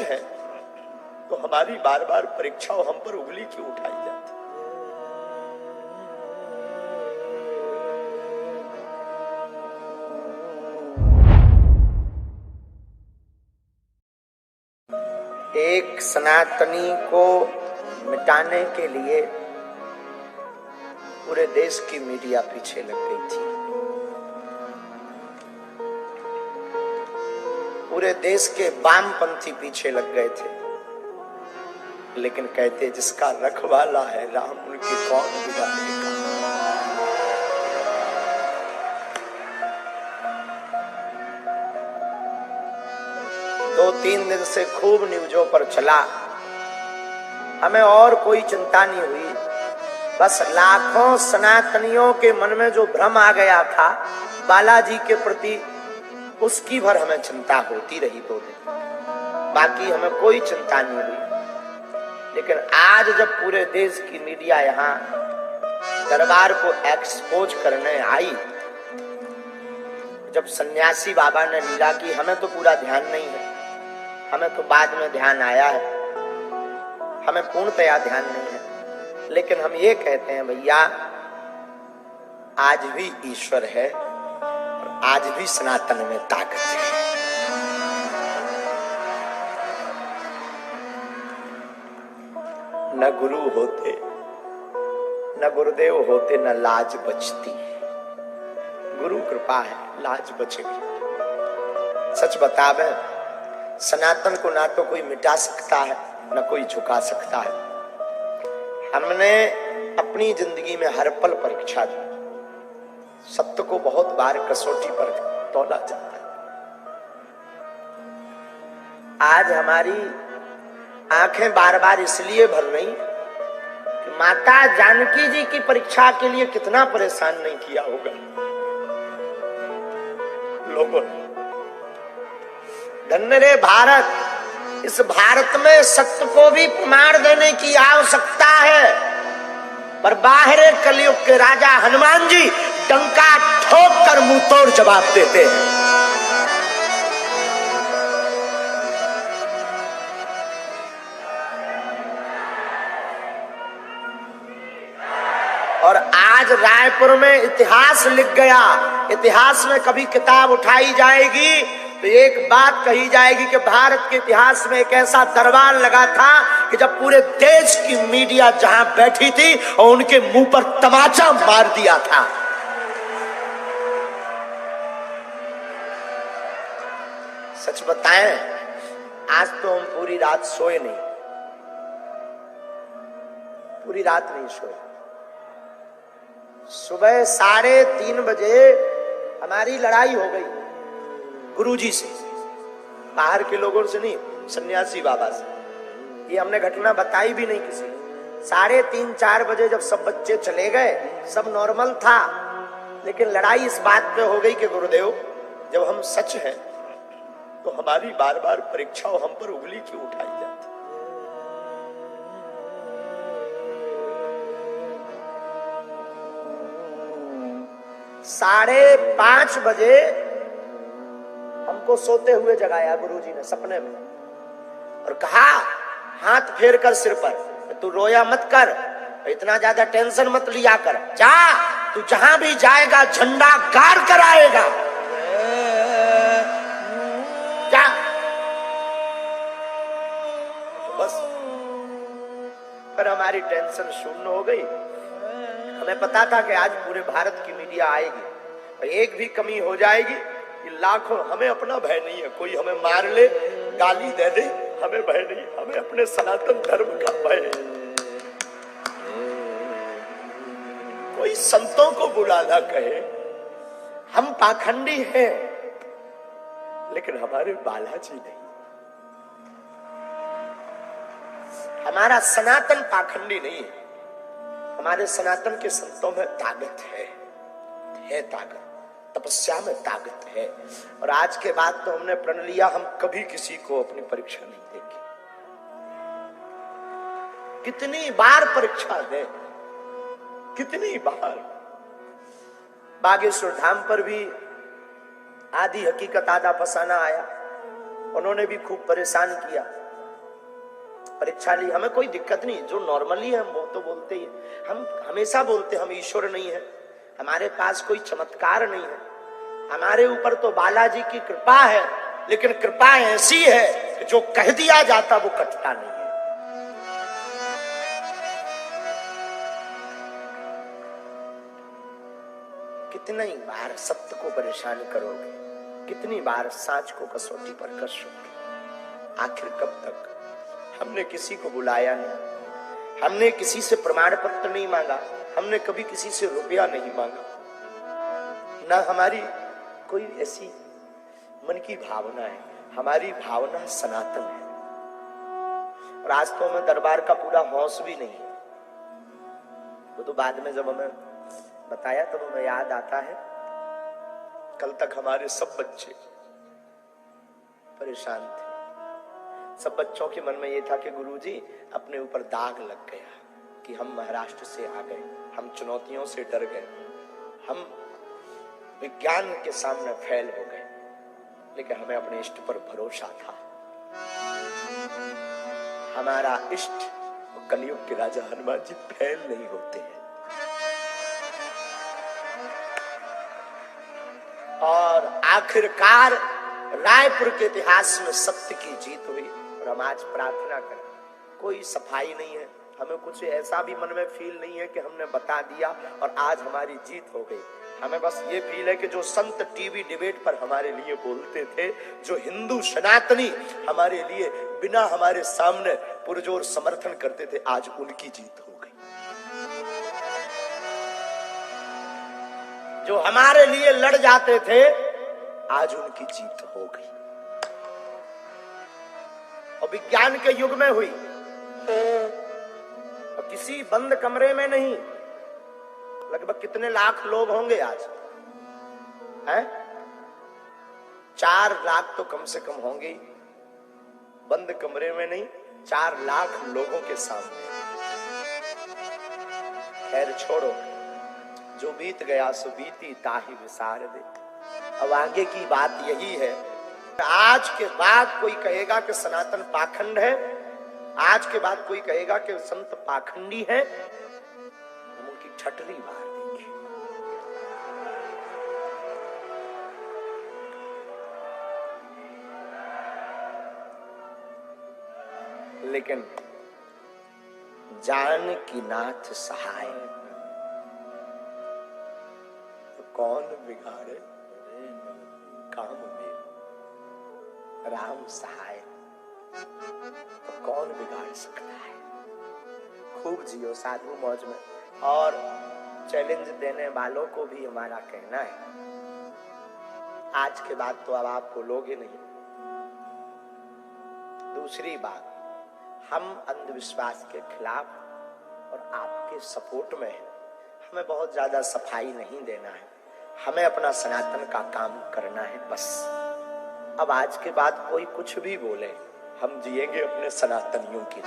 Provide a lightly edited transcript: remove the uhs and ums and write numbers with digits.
सच है तो हमारी बार बार परीक्षाओं हम पर उंगली क्यों उठाई जाती? एक सनातनी को मिटाने के लिए पूरे देश की मीडिया पीछे लग गई थी। पूरे देश के वामपंथी पीछे लग गए थे, लेकिन कहते जिसका रखवाला है राम, उनकी कौन बिगाड़ेगा। दो तीन दिन से खूब न्यूज़ों पर चला, हमें और कोई चिंता नहीं हुई। बस लाखों सनातनियों के मन में जो भ्रम आ गया था बालाजी के प्रति, उसकी भर हमें चिंता होती रही 2 दिन। बाकी हमें कोई चिंता नहीं हुई। लेकिन आज जब पूरे देश की मीडिया यहाँ दरबार को एक्सपोज करने आई, जब सन्यासी बाबा ने लीला की, हमें तो पूरा ध्यान नहीं है, हमें तो बाद में ध्यान आया है, हमें पूर्णतया ध्यान नहीं है। लेकिन हम ये कहते हैं भैया, आज भी ईश्वर है और आज भी सनातन में ताकत है। न गुरु होते, न गुरुदेव होते, न लाज बचती। गुरु कृपा है, लाज बचेगी। सच बतावे, सनातन को ना तो कोई मिटा सकता है, न कोई झुका सकता है। हमने अपनी जिंदगी में हर पल परीक्षा दी। सत्य को बहुत बार कसौटी पर तौला जाता है। आज हमारी आंखें बार बार इसलिए भर रही कि माता जानकी जी की परीक्षा के लिए कितना परेशान नहीं किया होगा लोगों ने। धन्य रे भारत, इस भारत में सत्य को भी प्रमाण देने की आवश्यकता है, पर बाहरे कलयुग के राजा हनुमान जी डंका ठोक कर मुंह तोड़ जवाब देते हैं। और आज रायपुर में इतिहास लिख गया। इतिहास में कभी किताब उठाई जाएगी तो एक बात कही जाएगी कि भारत के इतिहास में एक ऐसा दरबार लगा था कि जब पूरे देश की मीडिया जहां बैठी थी और उनके मुंह पर तमाचा मार दिया था। सच बताएं, आज तो हम पूरी रात सोए नहीं, पूरी रात नहीं सोए। सुबह 3:30 बजे हमारी लड़ाई हो गई गुरुजी से, बाहर के लोगों से नहीं, सन्यासी बाबा से। ये हमने घटना बताई भी नहीं किसी। 3:30-4 बजे जब सब बच्चे चले गए, सब नॉर्मल था, लेकिन लड़ाई इस बात पे हो गई कि गुरुदेव, जब हम सच हैं तो हमारी बार बार परीक्षाओं हम पर उंगली क्यों उठाई जाती? 5:30 बजे हमको सोते हुए जगाया गुरुजी ने सपने में और कहा, हाथ फेर कर सिर पर, तू रोया मत कर, इतना ज्यादा टेंशन मत लिया कर, जा तू जहां भी जाएगा झंडा गाड़ कर आएगा, जा। बस पर हमारी टेंशन शून्य हो गई। हमें पता था कि आज पूरे भारत की मीडिया आएगी और एक भी कमी हो जाएगी कि लाखों, हमें अपना भय नहीं है, कोई हमें मार ले, गाली दे दे, हमें भय नहीं, हमें अपने सनातन धर्म का भय है। कोई संतों को बुलाना कहे, हम पाखंडी हैं, लेकिन हमारे बालाजी नहीं। हमारा सनातन पाखंडी नहीं है, हमारे सनातन के संतों में ताकत है ताकत, तपस्या में ताकत है। और आज के बाद तो हमने प्रण लिया, हम कभी किसी को अपनी परीक्षा नहीं देंगे। कितनी बार परीक्षा दें, कितनी बार। बागेश्वर धाम पर भी आदि हकीकत आधा फसाना आया, उन्होंने भी खूब परेशान किया। परीक्षा ली, हमें कोई दिक्कत नहीं, जो नॉर्मली है वो तो बोलते ही है। हम हमेशा बोलते हम ईश्वर नहीं है, हमारे पास कोई चमत्कार नहीं है, हमारे ऊपर तो बालाजी की कृपा है, लेकिन कृपा ऐसी है कि जो कह दिया जाता वो कटता नहीं है। कितनी बार सत्य को परेशान करोगे, कितनी बार साच को कसौटी पर कसोगे, आखिर कब तक? हमने किसी को बुलाया नहीं, हमने किसी से प्रमाण पत्र नहीं मांगा, हमने कभी किसी से रुपया नहीं मांगा, ना हमारी कोई ऐसी मन की भावना है, हमारी भावना सनातन है। और आज तो हमें दरबार का पूरा होश भी नहीं, वो तो बाद में जब हमें बताया तब हमें याद आता है। कल तक हमारे सब बच्चे परेशान थे, सब बच्चों के मन में ये था कि गुरुजी अपने ऊपर दाग लग गया कि हम महाराष्ट्र से आ गए, हम चुनौतियों से डर गए, हम विज्ञान के सामने फेल हो गए, लेकिन हमें अपने इष्ट पर भरोसा था। हमारा इष्ट कलयुग के राजा हनुमान जी फेल नहीं होते हैं। और आखिरकार रायपुर के इतिहास में सत्य की जीत हुई। और हम आज प्रार्थना करें, कोई सफाई नहीं है, हमें कुछ ऐसा भी मन में फील नहीं है कि हमने बता दिया और आज हमारी जीत हो गई। हमें बस ये फील है कि जो संत टीवी डिबेट पर हमारे लिए बोलते थे, जो हिंदू सनातनी हमारे लिए बिना हमारे सामने पुरजोर समर्थन करते थे, आज उनकी जीत हो गई। जो हमारे लिए लड़ जाते थे, आज उनकी जीत हो गई। और विज्ञान के युग में हुई, और किसी बंद कमरे में नहीं। लगभग कितने लाख लोग होंगे आज हैं? 4 लाख तो कम से कम होंगे, बंद कमरे में नहीं, 4 लाख लोगों के सामने। खैर छोड़ो, जो बीत गया सो बीती ताहि विसार दे। अब आगे की बात यही है, आज के बाद कोई कहेगा कि सनातन पाखंड है, आज के बाद कोई कहेगा कि संत पाखंडी है, हम उनकी ठटरी मार देंगे। लेकिन जानकी नाथ सहाय, तो कौन बिगाड़े काम में राम सहाय, तो कौन बिगाड़ सकता है। खूब जियो साधु मौज में। और चैलेंज देने वालों को भी हमारा कहना है, आज के बाद तो अब आप बोलोगे नहीं। दूसरी बात, हम अंधविश्वास के खिलाफ और आपके सपोर्ट में हैं। हमें बहुत ज्यादा सफाई नहीं देना है, हमें अपना सनातन का काम करना है बस। अब आज के बाद कोई कुछ भी बोले, हम जिएंगे अपने सनातनियों की।